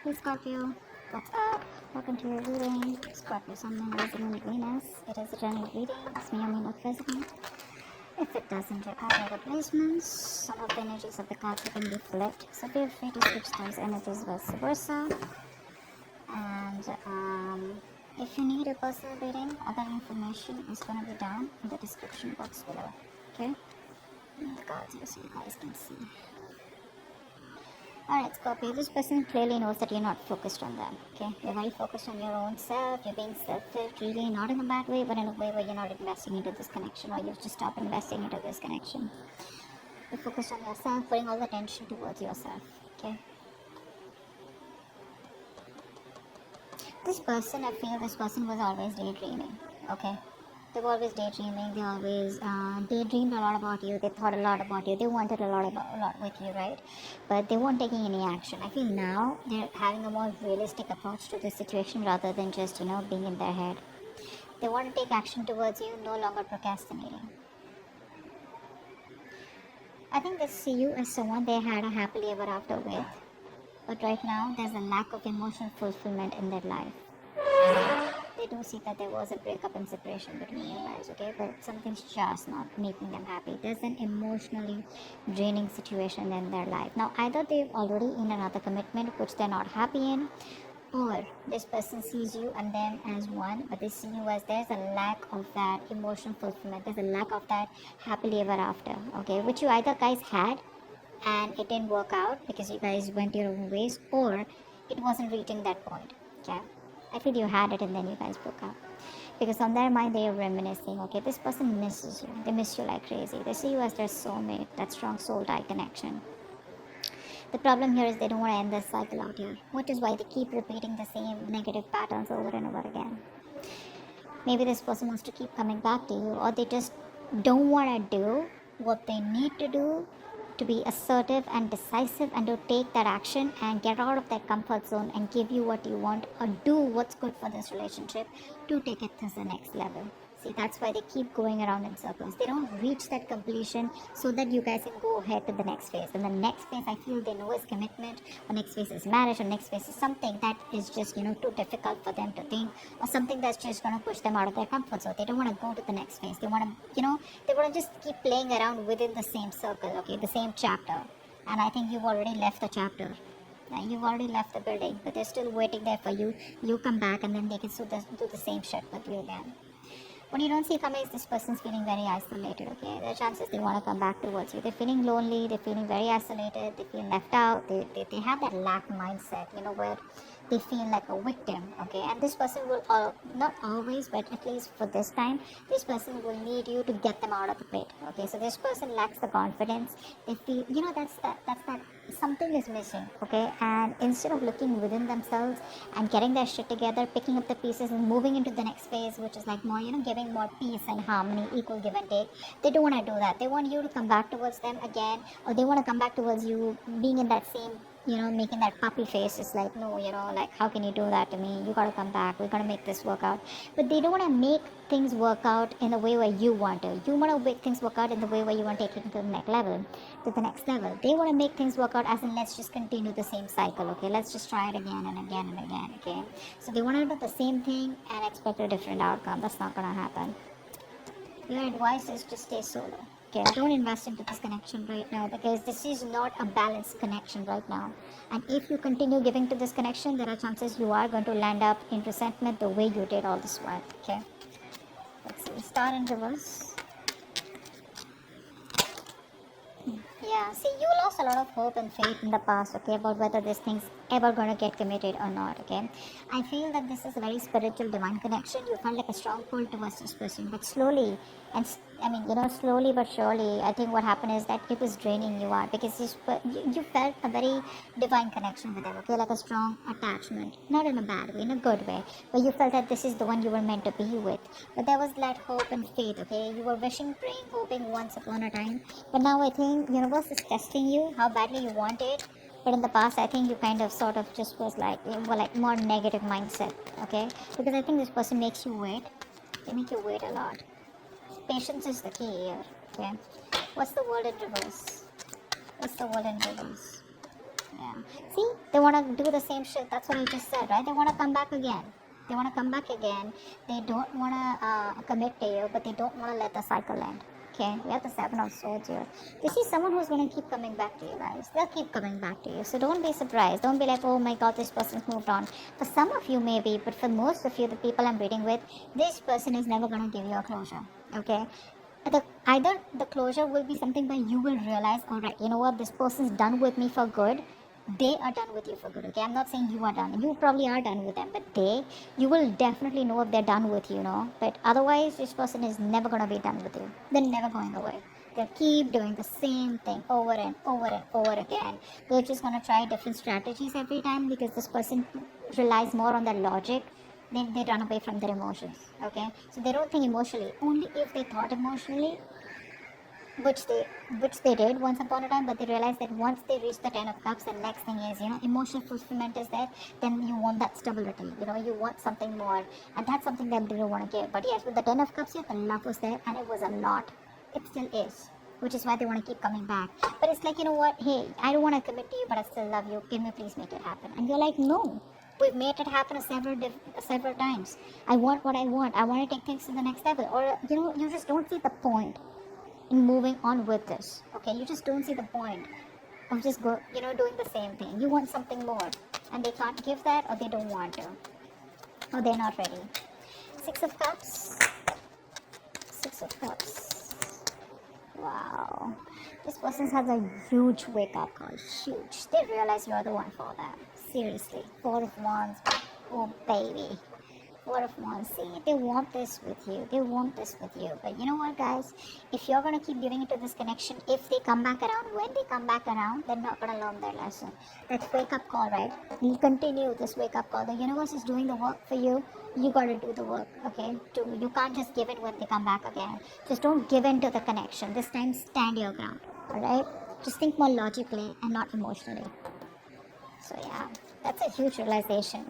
Hey Scorpio, what's up? Welcome to your reading. Scorpio Sun, Moon, Rising, and Venus. It is a general reading. It's me, only not president. If it doesn't require the placements, some of the energies of the cards can be flipped. So feel free to switch those energies vice versa. And if you need a personal reading, other information is going to be down in the description box below. Okay? And the cards here so you guys can see. Alright, Scorpio, this person clearly knows that you're not focused on them, okay? You're very focused on your own self, you're being selfish, really not in a bad way, but in a way where you're not investing into this connection, or you've just stopped investing into this connection. You're focused on yourself, putting all the attention towards yourself, okay? This person, I feel this person was always daydreaming, okay? They were always daydreaming, they always daydreamed a lot about you, they thought a lot about you, they wanted a lot with you, right? But they weren't taking any action. I feel now they're having a more realistic approach to the situation rather than just, being in their head. They want to take action towards you, no longer procrastinating. I think they see you as someone they had a happily ever after with, but right now there's a lack of emotional fulfillment in their life. They do see that there was a breakup and separation between you guys, okay? But something's just not making them happy. There's an emotionally draining situation in their life. Now, either they're already in another commitment which they're not happy in, or this person sees you and them as one, but they see you as there's a lack of that emotional fulfillment. There's a lack of that happily ever after, okay? Which you either guys had and it didn't work out because you guys went your own ways, or it wasn't reaching that point, okay? I feel you had it and then you guys broke up. Because on their mind they are reminiscing, okay, this person misses you. They miss you like crazy. They see you as their soulmate, that strong soul tie connection. The problem here is they don't want to end this cycle out here, which is why they keep repeating the same negative patterns over and over again. Maybe this person wants to keep coming back to you, or they just don't want to do what they need to do to be assertive and decisive and to take that action and get out of that comfort zone and give you what you want or do what's good for this relationship to take it to the next level. See, that's why they keep going around in circles. They don't reach that completion so that you guys can go ahead to the next phase. And the next phase, I feel they know is commitment, or next phase is marriage, or next phase is something that is just, too difficult for them to think, or something that's just going to push them out of their comfort zone. They don't want to go to the next phase. They want to, they want to just keep playing around within the same circle, okay, the same chapter. And I think you've already left the chapter. You've already left the building, but they're still waiting there for you. You come back and then they can do the same shit with you again. What you don't see coming is this person's feeling very isolated, okay? There are chances they want to come back towards you. They're feeling lonely, they're feeling very isolated, they feel left out, they have that lack mindset, where they feel like a victim, okay? And this person will, not always, but at least for this time, this person will need you to get them out of the pit, okay? So this person lacks the confidence. They feel, that's that something is missing, okay? And instead of looking within themselves and getting their shit together, picking up the pieces and moving into the next phase, which is like more, giving more peace and harmony, equal give and take, they don't want to do that. They want you to come back towards them again, or they want to come back towards you being in that same, making that puppy face. It's like, no, like, how can you do that to me? You gotta come back, we're gonna make this work out. But they don't want to make things work out in the way where you want to. You want to make things work out in the way where you want to take it to the next level. They want to make things work out as in, let's just continue the same cycle, okay? Let's just try it again and again and again, okay? So they want to do the same thing and expect a different outcome. That's not gonna happen. Your advice is to stay solo. Okay, don't invest into this connection right now, because this is not a balanced connection right now. And if you continue giving to this connection, there are chances you are going to land up in resentment the way you did all this while. Okay, let's see. Star in reverse. Yeah, see, you lost a lot of hope and faith in the past, okay, about whether this thing's ever going to get committed or not, okay? I feel that this is a very spiritual, divine connection. You felt like a strong pull towards this person, but slowly, slowly but surely, I think what happened is that it was draining you out, because you felt a very divine connection with them, okay, like a strong attachment, not in a bad way, in a good way, but you felt that this is the one you were meant to be with. But there was that hope and faith, okay? You were wishing, praying, hoping once upon a time, but now I think universe is testing you, how badly you want it. But in the past, I think you kind of sort of just was like, more negative mindset, okay? Because I think this person makes you wait. They make you wait a lot. Patience is the key here, okay? What's the word in reverse? Yeah, Yeah. See, they want to do the same shit. That's what I just said, right? They want to come back again. They want to come back again. They don't want to commit to you, but they don't want to let the cycle end. Okay, we have the Seven of Swords here. This is someone who's going to keep coming back to you guys. They'll keep coming back to you. So don't be surprised. Don't be like, oh my god, this person's moved on. For some of you maybe, but for most of you, the people I'm reading with, this person is never going to give you a closure. Okay? Either the closure will be something where you will realize, alright, you know what, this person's done with me for good. They are done with you for good, okay? I'm not saying you are done. You probably are done with them, but you will definitely know if they're done with you, know? But otherwise, this person is never going to be done with you. They're never going away. They'll keep doing the same thing over and over and over again. They're just going to try different strategies every time because this person relies more on their logic. Then they run away from their emotions, okay? So they don't think emotionally. Only if they thought emotionally, which they did once upon a time, but they realized that once they reach the 10 of cups, the next thing is, emotional fulfillment is there, then you want that stability, you want something more, and that's something that they don't want to give. But yes, with the 10 of cups here, the love was there, and it was a lot. It still is, which is why they want to keep coming back. But it's like, you know what, hey, I don't want to commit to you, but I still love you, can we please make it happen? And you're like, no, we've made it happen several times. I want what I want to take things to the next level. Or, you just don't see the point in moving on with this, okay? You just don't see the point of just doing the same thing. You want something more, and they can't give that, or they don't want to, or they're not ready. Six of Cups. Wow, this person has a huge wake-up call. Huge. They realize you're the one for them. Seriously. Four of Wands. Oh baby. Four of Wands. See, they want this with you. But you know what, guys? If you're going to keep giving it to this connection, if they come back around, when they come back around, they're not going to learn their lesson. That's wake-up call, right? You continue this wake-up call. The universe is doing the work for you. You got to do the work, okay? You can't just give in when they come back again. Just don't give in to the connection. This time, stand your ground, alright? Just think more logically and not emotionally. So yeah, that's a huge realization,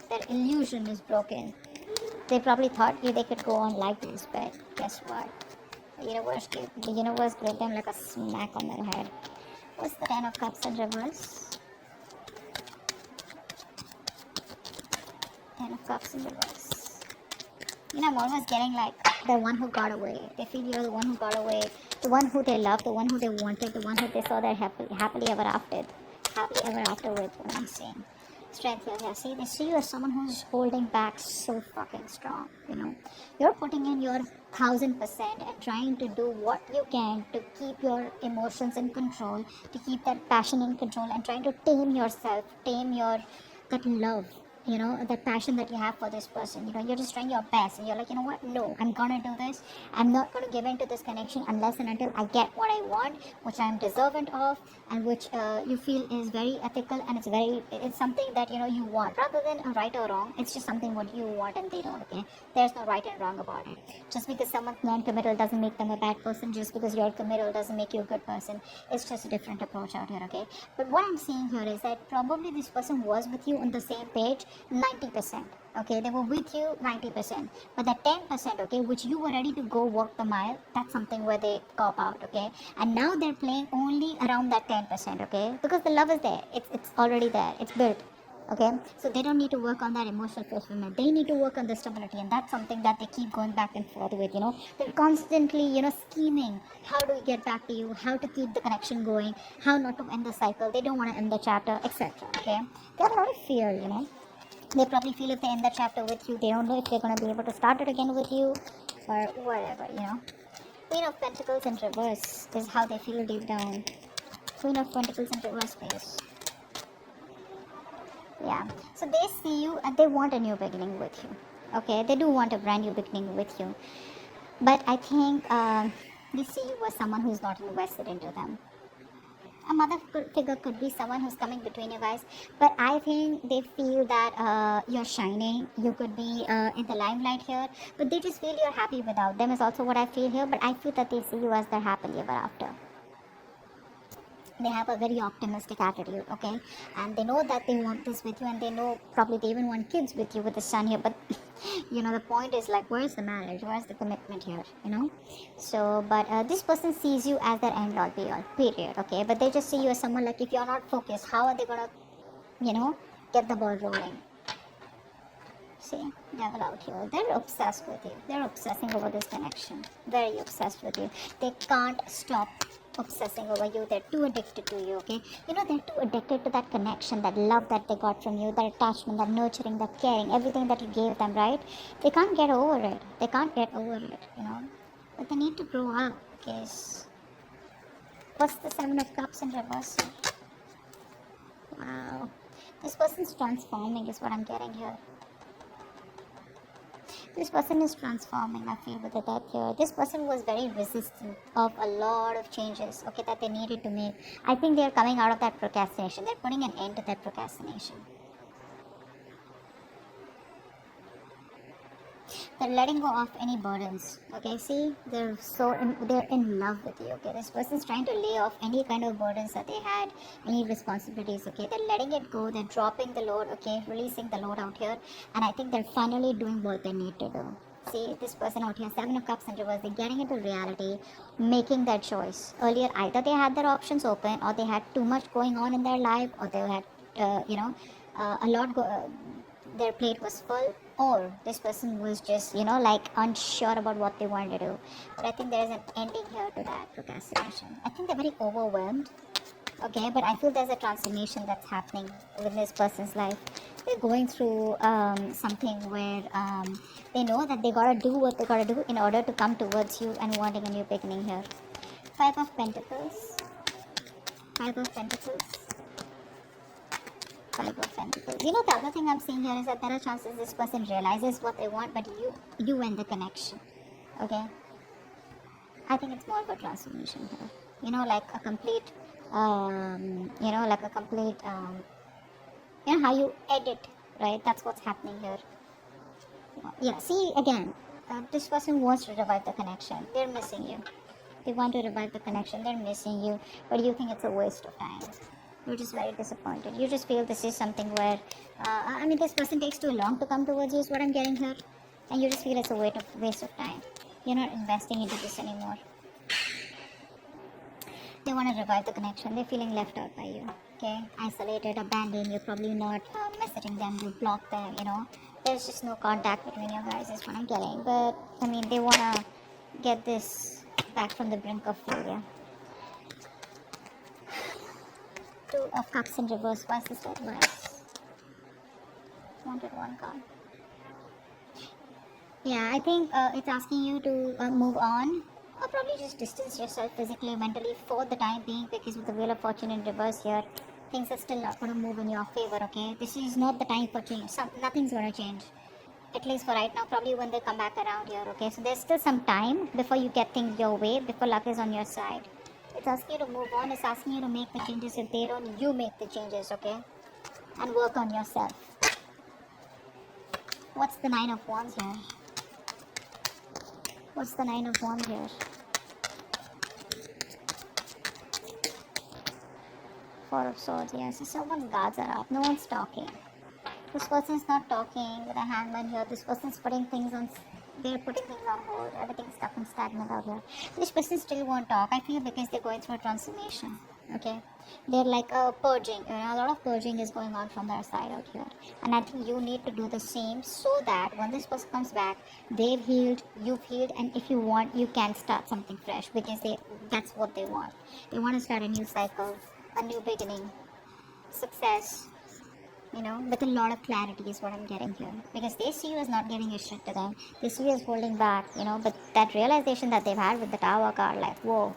their illusion is broken. They probably thought they could go on like this, but guess what? The universe gave them like a smack on their head. What's the 10 of Cups in reverse? 10 of Cups in reverse. I'm always getting like the one who got away. They feel you're the one who got away, the one who they loved, the one who they wanted, the one who they saw their happily ever after with, what I'm saying. Strength here. See, they see you as someone who's holding back so fucking strong, You're putting in your 1000% and trying to do what you can to keep your emotions in control, to keep that passion in control, and trying to tame yourself, that love, that passion that you have for this person. You're just trying your best, and you're like, you know what, no, I'm gonna do this. I'm not gonna give in to this connection unless and until I get what I want, which I'm deserving of, and which you feel is very ethical, and it's something that you want, rather than a right or wrong. It's just something what you want and they don't, okay? There's no right and wrong about it. Just because someone's non-committal doesn't make them a bad person. Just because you're committal doesn't make you a good person. It's just a different approach out here, okay? But what I'm seeing here is that probably this person was with you on the same page 90%, okay? They were with you 90%, but the 10%, okay, which you were ready to go walk the mile, that's something where they cop out, okay? And now they're playing only around that 10%, okay? Because the love is there, it's already there, it's built, okay? So they don't need to work on that emotional fulfillment. They need to work on the stability, and that's something that they keep going back and forth with, They're constantly, scheming how do we get back to you, how to keep the connection going, how not to end the cycle. They don't want to end the chapter, etc., okay? They have a lot of fear, They probably feel if they end the chapter with you, they don't know if they're going to be able to start it again with you, or whatever, Queen of Pentacles in reverse is how they feel deep down. Queen of Pentacles in reverse, please. Yeah, so they see you and they want a new beginning with you, okay? They do want a brand new beginning with you, but I think they see you as someone who's not invested into them. A mother figure could be someone who's coming between you guys, but I think they feel that you're shining. You could be in the limelight here, but they just feel you're happy without them is also what I feel here. But I feel that they see you as their happily ever after. They have a very optimistic attitude, okay, and they know that they want this with you, and they know probably they even want kids with you with the sun here. But the point is, like, where's the marriage, where's the commitment here, so but this person sees you as their end all be all, period, okay, but they just see you as someone, like, if you're not focused, how are they gonna get the ball rolling? See, devil out here. They're obsessed with you. They're obsessing over this connection. Very obsessed with you. They can't stop obsessing over you. They're too addicted to you, okay? They're too addicted to that connection, that love that they got from you, that attachment, that nurturing, that caring, everything that you gave them, right? They can't get over it. They can't get over it, But they need to grow up, guys. What's the Seven of Cups in reverse? Wow. This person's transforming is what I'm getting here. This person is transforming, I feel, with the death here. This person was very resistant of a lot of changes, okay, that they needed to make. I think they're coming out of that procrastination. They're putting an end to that procrastination. They're letting go of any burdens, okay? See, they're in love with you, okay? This person's trying to lay off any kind of burdens that they had, any responsibilities, okay? They're letting it go. They're dropping the load, okay? Releasing the load out here, and I think they're finally doing what they need to do. See, this person out here, Seven of Cups in reverse, they're getting into reality, making their choice. Earlier, either they had their options open, or they had too much going on in their life, or they had, a lot their plate was full, or this person was just like unsure about what they wanted to do. But I think there's an ending here to that procrastination. I think they're very overwhelmed, okay, but I feel there's a transformation that's happening within this person's life. They're going through something where they know that they gotta do what they gotta do in order to come towards you and wanting a new beginning here. Five of Pentacles. Five of Pentacles. Five of Pentacles. The other thing I'm seeing here is that there are chances this person realizes what they want, but you end the connection. Okay? I think it's more of a transformation here. Like a complete, how you edit, right? That's what's happening here. Yeah, see, again, this person wants to revive the connection. They're missing you. They want to revive the connection. They're missing you, but you think it's a waste of time. You're just very disappointed. You just feel this is something where, this person takes too long to come towards you is what I'm getting here. And you just feel it's a waste of time. You're not investing into this anymore. They want to revive the connection. They're feeling left out by you. Okay? Isolated, abandoned. You're probably not messaging them. You block them, There's just no contact between you guys is what I'm getting. But, they want to get this back from the brink of failure. Two of Cups in reverse. Why is this advice? Wanted one card. Yeah, I think it's asking you to move on, or probably just distance yourself physically, mentally for the time being, because with the Wheel of Fortune in reverse here, things are still not going to move in your favor, okay? This is not the time for change. Nothing's going to change. At least for right now, probably when they come back around here, okay? So there's still some time before you get things your way, before luck is on your side. It's asking you to move on. It's asking you to make the changes. If they don't, you make the changes, okay? And work on yourself. What's the Nine of Wands here? What's the Nine of Wands here? Four of Swords, yes. So someone's guards are up. No one's talking. This person's not talking with a hangman here. This person's putting things on... They're putting things on hold. Everything's stuck and stagnant out here. This person still won't talk, I feel, because they're going through a transformation. Okay? They're like purging. A lot of purging is going on from their side out here. And I think you need to do the same so that when this person comes back, they've healed, you've healed, and if you want, you can start something fresh, because that's what they want. They want to start a new cycle, a new beginning, success. With a lot of clarity is what I'm getting here. Because they see you as not giving a shit to them. They see you as holding back, but that realization that they've had with the Tower card, like, whoa.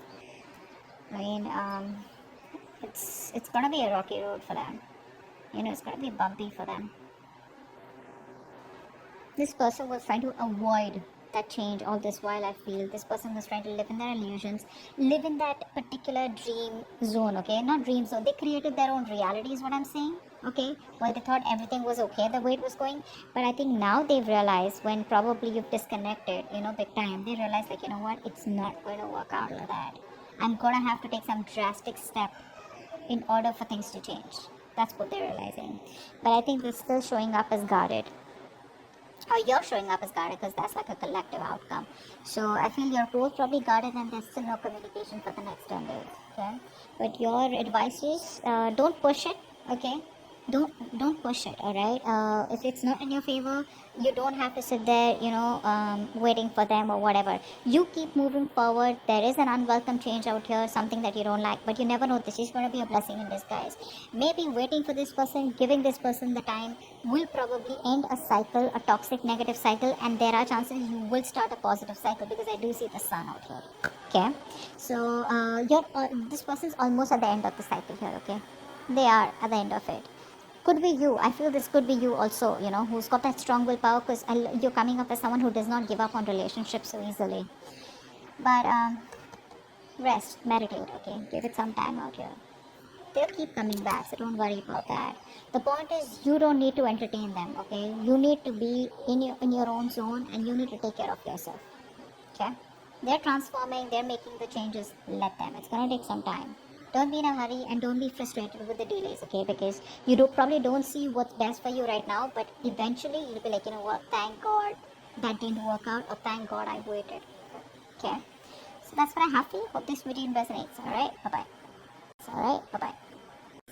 It's gonna be a rocky road for them. It's gonna be bumpy for them. This person was trying to avoid that change all this while, I feel. This person was trying to live in their illusions, live in that particular dream zone, okay? Not dream zone. They created their own reality is what I'm saying. Okay, well, they thought everything was okay the way it was going, but I think now they've realized, when probably you've disconnected, big time, they realize, like, what, it's not going to work out like that. I'm gonna have to take some drastic step in order for things to change. That's what they're realizing. But I think they're still showing up as guarded. Or you're showing up as guarded, because that's like a collective outcome. So I feel you're both probably guarded and there's still no communication for the next 10 days. Okay? But your advice is don't push it, okay? Don't push it, alright? If it's not in your favor, you don't have to sit there, waiting for them or whatever. You keep moving forward. There is an unwelcome change out here, something that you don't like, but you never know. This is going to be a blessing in disguise. Maybe waiting for this person, giving this person the time, will probably end a cycle, a toxic negative cycle, and there are chances you will start a positive cycle, because I do see the sun out here. Okay, so this person's almost at the end of the cycle here. Okay, they are at the end of it. Could be you. I feel this could be you also, who's got that strong willpower, because you're coming up as someone who does not give up on relationships so easily. But rest, meditate, okay? Give it some time out here. They'll keep coming back, so don't worry about that. The point is, you don't need to entertain them, okay? You need to be in your own zone, and you need to take care of yourself, okay? They're transforming, they're making the changes, let them. It's gonna take some time. Don't be in a hurry, and don't be frustrated with the delays, okay? Because you probably don't see what's best for you right now, but eventually you'll be like, you know what, thank God that didn't work out, or thank God I waited, okay? So that's what I have for you. Hope this video resonates, alright? Bye-bye. Alright, bye-bye.